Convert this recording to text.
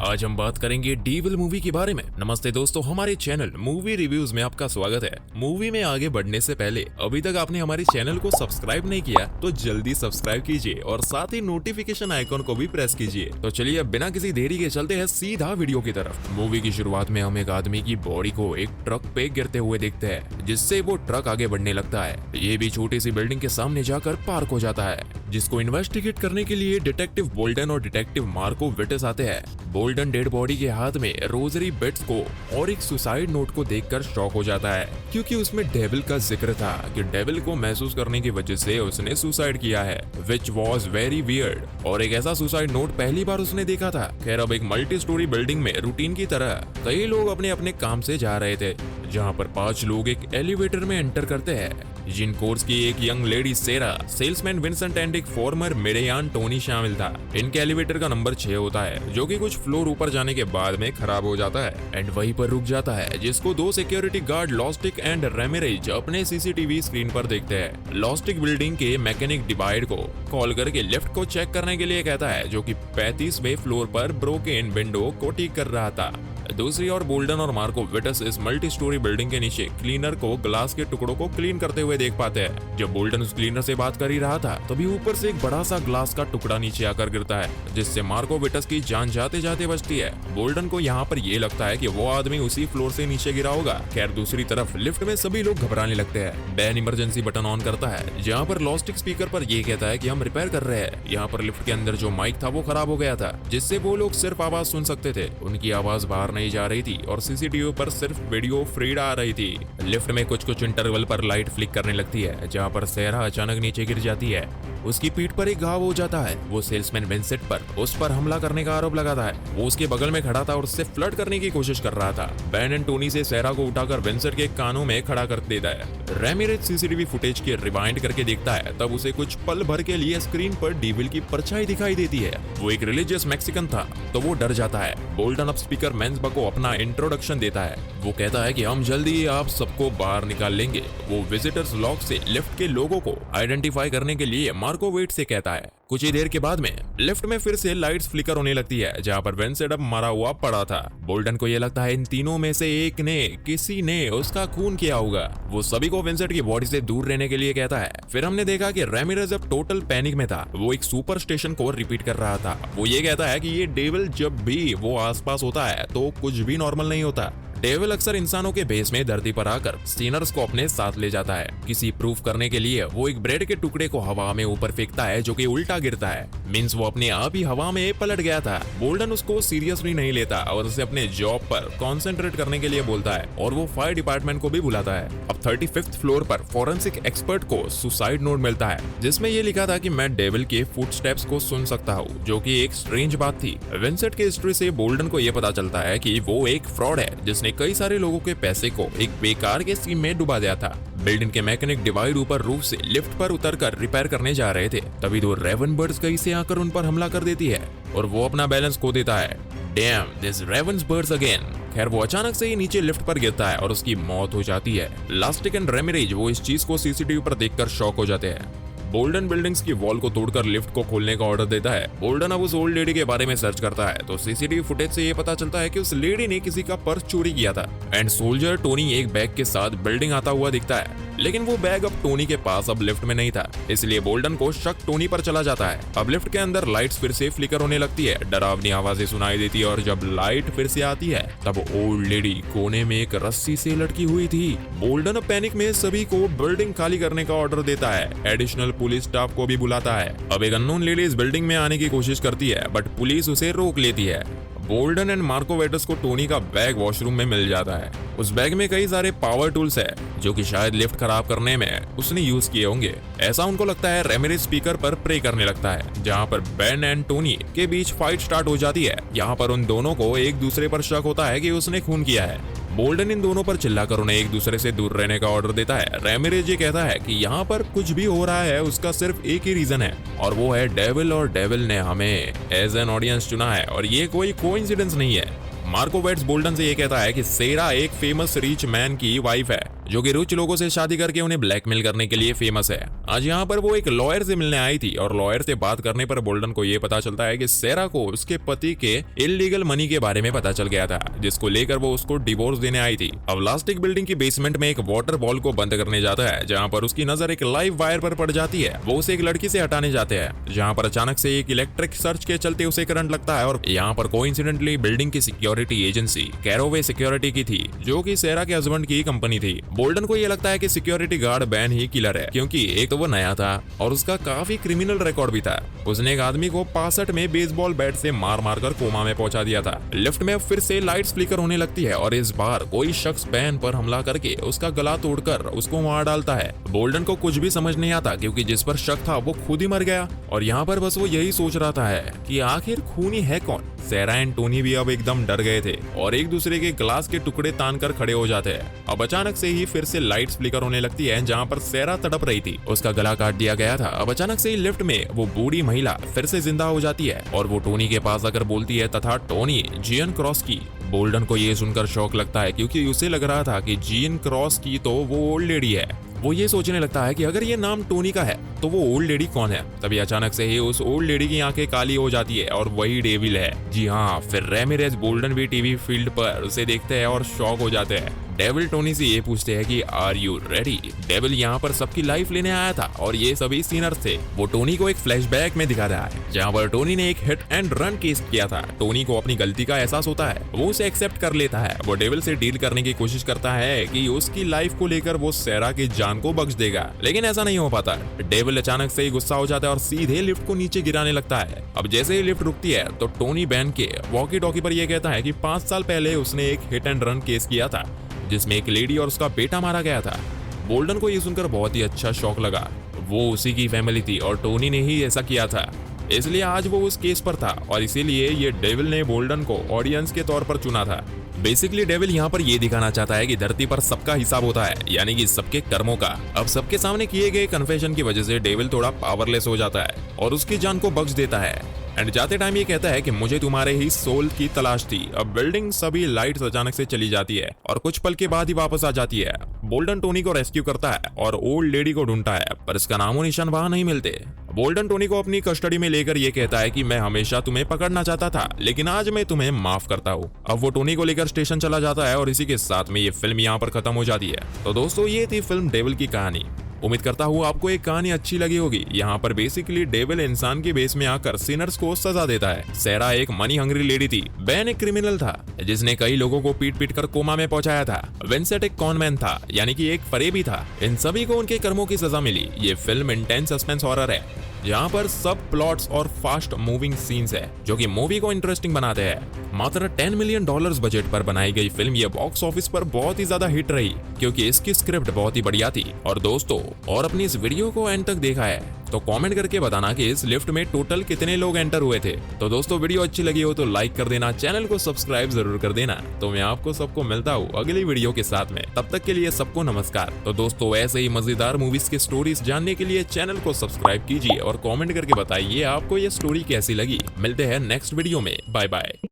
आज हम बात करेंगे डेविल मूवी के बारे में। नमस्ते दोस्तों, हमारे चैनल मूवी रिव्यूज में आपका स्वागत है। मूवी में आगे बढ़ने से पहले अभी तक आपने हमारे चैनल को सब्सक्राइब नहीं किया तो जल्दी सब्सक्राइब कीजिए और साथ ही नोटिफिकेशन आइकॉन को भी प्रेस कीजिए। तो चलिए अब बिना किसी देरी के चलते हैं सीधा वीडियो की तरफ। मूवी की शुरुआत में हम एक आदमी की बॉडी को एक ट्रक पे गिरते हुए देखते हैं, जिससे वो ट्रक आगे बढ़ने लगता है। ये भी छोटी सी बिल्डिंग के सामने जाकर पार्क हो जाता है, जिसको इन्वेस्टिगेट करने के लिए डिटेक्टिव बोल्डन और डिटेक्टिव मार्को विटिस आते हैं। बोल्डन डेड बॉडी के हाथ में रोजरी बिट्स को और एक सुसाइड नोट को देखकर शॉक हो जाता है, क्योंकि उसमें डेविल का जिक्र था कि डेविल को महसूस करने की वजह से उसने सुसाइड किया है, विच वॉज वेरी वियर्ड। और एक ऐसा सुसाइड नोट पहली बार उसने देखा था। खैर, अब एक मल्टी स्टोरी बिल्डिंग में रूटीन की तरह कई लोग अपने अपने काम से जा रहे थे, जहाँ पर 5 लोग एक एलिवेटर में एंटर करते हैं, जिन कोर्स की एक young lady Sarah, salesman Vincent and एक फॉर्मर मेरेयान टोनी शामिल था। इनके एलिवेटर का नंबर 6 होता है, जो कि कुछ फ्लोर ऊपर जाने के बाद में खराब हो जाता है एंड वहीं पर रुक जाता है, जिसको 2 सिक्योरिटी गार्ड लॉस्टिक एंड रेमिरेज अपने सीसीटीवी स्क्रीन पर देखते हैं। लॉस्टिक बिल्डिंग के मैकेनिक डिवाइड को कॉल करके लिफ्ट को चेक करने के लिए कहता है, जो कि 35वें फ्लोर पर ब्रोकन विंडो को ठीक कर रहा था। दूसरी ओर बोल्डन और मार्को विटिस इस मल्टी स्टोरी बिल्डिंग के नीचे क्लीनर को ग्लास के टुकड़ों को क्लीन करते हुए देख पाते हैं। जब बोल्डन उस क्लीनर से बात कर ही रहा था, तभी ऊपर से एक बड़ा सा ग्लास का टुकड़ा नीचे आकर गिरता है, जिससे मार्को विटिस की जान जाते जाते बचती है। बोल्डन को यहाँ पर ये लगता है कि वो आदमी उसी फ्लोर से नीचे गिरा होगा। खैर, दूसरी तरफ लिफ्ट में सभी लोग घबराने लगते हैं। बैन इमरजेंसी बटन ऑन करता है, जहाँ पर लॉस्टिक स्पीकर पर ये कहता है कि हम रिपेयर कर रहे हैं। यहाँ पर लिफ्ट के अंदर जो माइक था वो खराब हो गया था, जिससे वो लोग सिर्फ आवाज सुन सकते थे। उनकी आवाज बाहर नहीं जा रही थी और सीसीटीवी पर सिर्फ वीडियो फीड आ रही थी। लिफ्ट में कुछ इंटरवल पर लाइट फ्लिक करने लगती है, जहाँ पर सेरा अचानक नीचे गिर जाती है। उसकी पीठ पर एक घाव हो जाता है। वो सेल्समैन विंसेंट पर उस पर हमला करने का आरोप लगाता है। वो उसके बगल में खड़ा था और उससे फ्लर्ट करने की कोशिश कर रहा था। बैन एंड टोनी से सेरा को उठाकर विंसेंट के कानों में खड़ा कर देता है। रेमिरेज सीसीटीवी फुटेज के रिवाइंड करके देखता है, तब उसे कुछ पल भर के लिए स्क्रीन पर डेविल की परछाई दिखाई देती है। वो एक रिलीजियस मैक्सिकन था, तो वो डर जाता है। बोल्डन अब स्पीकर मेंसबा को अपना इंट्रोडक्शन देता है। वो कहता है कि हम जल्दी ही आप सबको बाहर निकाल लेंगे। वो विजिटर्स लॉग से लिफ्ट के लोगों को आइडेंटिफाई करने के लिए मार्को वेट से कहता है। कुछ ही देर के बाद में लिफ्ट में फिर से लाइट्स फ्लिकर होने लगती है, जहाँ पर विंसेंट अब मरा हुआ पड़ा था। बोल्डन को यह लगता है इन तीनों में से एक ने, किसी ने उसका खून किया होगा। वो सभी को विंसेंट की बॉडी से दूर रहने के लिए कहता है। फिर हमने देखा कि रेमिरेज अब टोटल पैनिक में था। वो एक सुपर स्टेशन को रिपीट कर रहा था। वो ये कहता है कि ये डेविल जब भी वो आसपास होता है तो कुछ भी नॉर्मल नहीं होता। डेविल अक्सर इंसानों के भेष में धरती पर आकर सिनर्स को अपने साथ ले जाता है। किसी प्रूफ करने के लिए वो एक ब्रेड के टुकड़े को हवा में ऊपर फेंकता है, जो कि उल्टा गिरता है। मींस वो अपने आप ही हवा में पलट गया था। बोल्डन उसको सीरियसली नहीं लेता और उसे अपने जॉब पर कंसंट्रेट करने के लिए बोलता है, और वो फायर डिपार्टमेंट को भी बुलाता है। अब 35th फ्लोर पर फॉरेंसिक एक्सपर्ट को सुसाइड नोट मिलता है, जिसमें ये लिखा था कि मैं डेविल के फुटस्टेप्स को सुन सकता हूँ, जो कि एक स्ट्रेंज बात थी। विंसेंट के हिस्ट्री से बोल्डन को यह पता चलता है कि वो एक फ्रॉड है, जिसने कई सारे लोगों के पैसे को एक बेकार के स्कीम में डुबा दिया था। बिल्डिंग के मैकेनिक डिवाइड ऊपर रूफ से लिफ्ट पर उतरकर रिपेयर करने जा रहे थे, तभी 2 रेवन बर्ड्स कहीं से आकर उन पर हमला कर देती है और वो अपना बैलेंस खो देता है। Dam, this Ravens birds again. खैर, वो अचानक से ही नीचे लिफ्ट पर गिरता है और उसकी मौत हो जाती है। लास्टिक एंड रेमिरेज वो इस चीज को सीसीटीवी पर देखकर शॉक हो जाते हैं। बोल्डन बिल्डिंग्स की वॉल को तोड़कर लिफ्ट को खोलने का ऑर्डर देता है। बोल्डन अब उस ओल्ड लेडी के बारे में सर्च करता है, तो सीसीटीवी फुटेज से ये पता चलता है कि उस लेडी ने किसी का पर्स चोरी किया था। एंड सोल्जर टोनी एक बैग के साथ बिल्डिंग आता हुआ दिखता है, लेकिन वो बैग अब टोनी के पास अब लिफ्ट में नहीं था, इसलिए बोल्डन को शक टोनी पर चला जाता है। अब लिफ्ट के अंदर लाइट्स फिर से फ्लिकर होने लगती है, डरावनी आवाजें सुनाई देती है, और जब लाइट फिर से आती है तब ओल्ड लेडी कोने में एक रस्सी से लटकी हुई थी। बोल्डन अब पैनिक में सभी को बिल्डिंग खाली करने का ऑर्डर देता है। एडिशनल पुलिस स्टाफ को भी बुलाता है। अब एक अननोन लेडी इस बिल्डिंग में आने की कोशिश करती है, बट पुलिस उसे रोक लेती है। बोल्डन एंड मार्को वेटिस को टोनी का बैग वॉशरूम में मिल जाता है। उस बैग में कई सारे पावर टूल्स है, जो कि शायद लिफ्ट खराब करने में उसने यूज किए होंगे, ऐसा उनको लगता है। रेमिरेज स्पीकर पर प्रे करने लगता है, जहां पर बेन एंड टोनी के बीच फाइट स्टार्ट हो जाती है। यहाँ पर उन दोनों को एक दूसरे पर शक होता है कि उसने खून किया है। बोल्डन इन दोनों पर चिल्लाकर उन्हें एक दूसरे से दूर रहने का ऑर्डर देता है। रेमिरेज ये कहता है कि यहाँ पर कुछ भी हो रहा है उसका सिर्फ एक ही रीजन है, और वो है डेविल, और डेविल ने हमें एज एन ऑडियंस चुना है, और ये कोई कोइंसिडेंस नहीं है। मार्को वेट्स बोल्डन से ये कहता है कि सेरा एक फेमस रिच मैन की वाइफ है, जो कि रिच लोगों से शादी करके उन्हें ब्लैकमेल करने के लिए फेमस है। आज यहाँ पर वो एक लॉयर से मिलने आई थी और लॉयर से बात करने पर बोल्डन को ये पता चलता है कि सेरा को उसके पति के इल्लीगल मनी के बारे में पता चल गया था, जिसको लेकर वो उसको डिवोर्स देने आई थी। अब लास्ट बिल्डिंग की बेसमेंट में एक वाटर बॉल को बंद करने जाता है, जहाँ पर उसकी नजर एक लाइव वायर पर पड़ जाती है। वो उसे एक लड़की से हटाने जाते हैं, जहाँ पर अचानक से एक इलेक्ट्रिक सर्च के चलते उसे करंट लगता है और यहाँ पर कोइंसिडेंटली बिल्डिंग की सिक्योरिटी एजेंसी कैरोवे सिक्योरिटी की थी, जो कि सेरा के हस्बैंड की कंपनी थी। बोल्डन को ये लगता है कि सिक्योरिटी गार्ड बैन ही किलर है, क्योंकि एक तो वो नया था और उसका काफी क्रिमिनल रिकॉर्ड भी था। उसने एक आदमी को 65 में बेसबॉल बैट से मार मार कर कोमा में पहुंचा दिया था। लिफ्ट में फिर से लाइट्स फ्लिकर होने लगती है और इस बार कोई शख्स बैन पर हमला करके उसका गला तोड़कर उसको मार डालता है। बोल्डन को कुछ भी समझ नहीं आता, क्योंकि जिस पर शक था वो खुद ही मर गया और यहाँ पर बस वो यही सोच रहा है कि आखिर खूनी है कौन। सेरा एंड टोनी भी अब एकदम डर गए थे और एक दूसरे के ग्लास के टुकड़े तान कर खड़े हो जाते हैं। अब अचानक से ही फिर से लाइट्स फ्लिकर होने लगती है, जहाँ पर सेरा तड़प रही थी, उसका गला काट दिया गया था। अब अचानक से ही लिफ्ट में वो बूढ़ी महिला फिर से जिंदा हो जाती है और वो टोनी के पास आकर बोलती है, तथा टोनी जियन क्रॉस की। बोल्डन को ये सुनकर शौक लगता है, क्योंकि उसे लग रहा था कि जियन क्रॉस की तो वो ओल्ड लेडी है। वो ये सोचने लगता है कि अगर ये नाम टोनी का है तो वो ओल्ड लेडी कौन है। तभी अचानक से ही उस ओल्ड लेडी की आंखें काली हो जाती है और वही डेविल है। जी हाँ, फिर रेमिरेज बोल्डन भी टीवी फील्ड पर उसे देखते हैं और शॉक हो जाते हैं। डेविल टोनी से ये पूछते हैं कि आर यू रेडी। डेविल यहाँ पर सबकी लाइफ लेने आया था और ये सभी सीनर्स थे। वो टोनी को एक फ्लैशबैक में दिखा रहा है, जहाँ पर टोनी ने एक हिट एंड रन केस किया था। टोनी को अपनी गलती का एहसास होता है, वो उसे एक्सेप्ट कर लेता है। वो डेविल से डील करने की कोशिश करता है कि उसकी लाइफ को लेकर वो सेरा की जान को बख्श देगा, लेकिन ऐसा नहीं हो पाता। डेविल अचानक से ही गुस्सा हो जाता है और सीधे लिफ्ट को नीचे गिराने लगता है। अब जैसे ही लिफ्ट रुकती है तो टोनी बैन के वॉकी टॉकी पर यह कहता है कि 5 साल पहले उसने एक हिट एंड रन केस किया था, जिसमें एक लेडी और उसका बेटा मारा गया था। बोल्डन को ये सुनकर बहुत ही अच्छा शौक लगा। वो उसी की फैमिली थी और टोनी ने ही ऐसा किया था, इसलिए आज वो उस केस पर था और इसीलिए ये डेविल ने बोल्डन को ऑडियंस के तौर पर चुना था। बेसिकली डेविल यहाँ पर ये दिखाना चाहता है कि धरती पर सबका हिसाब होता है, यानी कि सबके कर्मों का। अब सबके सामने किए गए कन्फेशन की वजह से डेविल थोड़ा पावरलेस हो जाता है और उसकी जान को बख्श देता है। एंड जाते टाइम ये कहता है कि मुझे तुम्हारे ही सोल की तलाश थी। अब बिल्डिंग सभी लाइट्स अचानक से चली जाती है और कुछ पल के बाद ही वापस आ जाती है। बोल्डन टोनी को रेस्क्यू करता है और ओल्ड लेडी को ढूंढता है, पर इसका नामो निशान वहां नहीं मिलते। बोल्डन टोनी को अपनी कस्टडी में लेकर ये कहता है कि मैं हमेशा तुम्हें पकड़ना चाहता था, लेकिन आज मैं तुम्हें माफ करता हूँ। अब वो टोनी को लेकर स्टेशन चला जाता है और इसी के साथ में ये फिल्म यहाँ पर खत्म हो जाती है। तो दोस्तों, ये थी फिल्म डेविल की कहानी। उम्मीद करता हूँ आपको एक कहानी अच्छी लगी होगी। यहाँ पर बेसिकली डेविल इंसान के बेस में आकर सिनर्स को सजा देता है। सेरा एक मनी हंग्री लेडी थी। बैन एक क्रिमिनल था जिसने कई लोगों को पीट पीट कर कोमा में पहुंचाया था। विंसेंट एक कॉनमैन था, यानी कि एक फरेबी था। इन सभी को उनके कर्मों की सजा मिली। ये फिल्म इंटेंस सस्पेंस हॉरर है, जहाँ पर सब प्लॉट्स और फास्ट मूविंग सीन्स है, जो कि मूवी को इंटरेस्टिंग बनाते हैं। मात्र $10 मिलियन बजट पर बनाई गई फिल्म ये बॉक्स ऑफिस पर बहुत ही ज्यादा हिट रही, क्योंकि इसकी स्क्रिप्ट बहुत ही बढ़िया थी। और दोस्तों, और अपनी इस वीडियो को एंड तक देखा है तो कमेंट करके बताना कि इस लिफ्ट में टोटल कितने लोग एंटर हुए थे। तो दोस्तों, वीडियो अच्छी लगी हो तो लाइक कर देना, चैनल को सब्सक्राइब जरूर कर देना। तो मैं आपको सबको मिलता हूँ अगली वीडियो के साथ में। तब तक के लिए सबको नमस्कार। तो दोस्तों, ऐसे ही मजेदार मूवीज के स्टोरीज जानने के लिए चैनल को सब्सक्राइब कीजिए और कमेंट करके बताइए आपको ये स्टोरी कैसी लगी। मिलते हैं नेक्स्ट वीडियो में। Bye bye.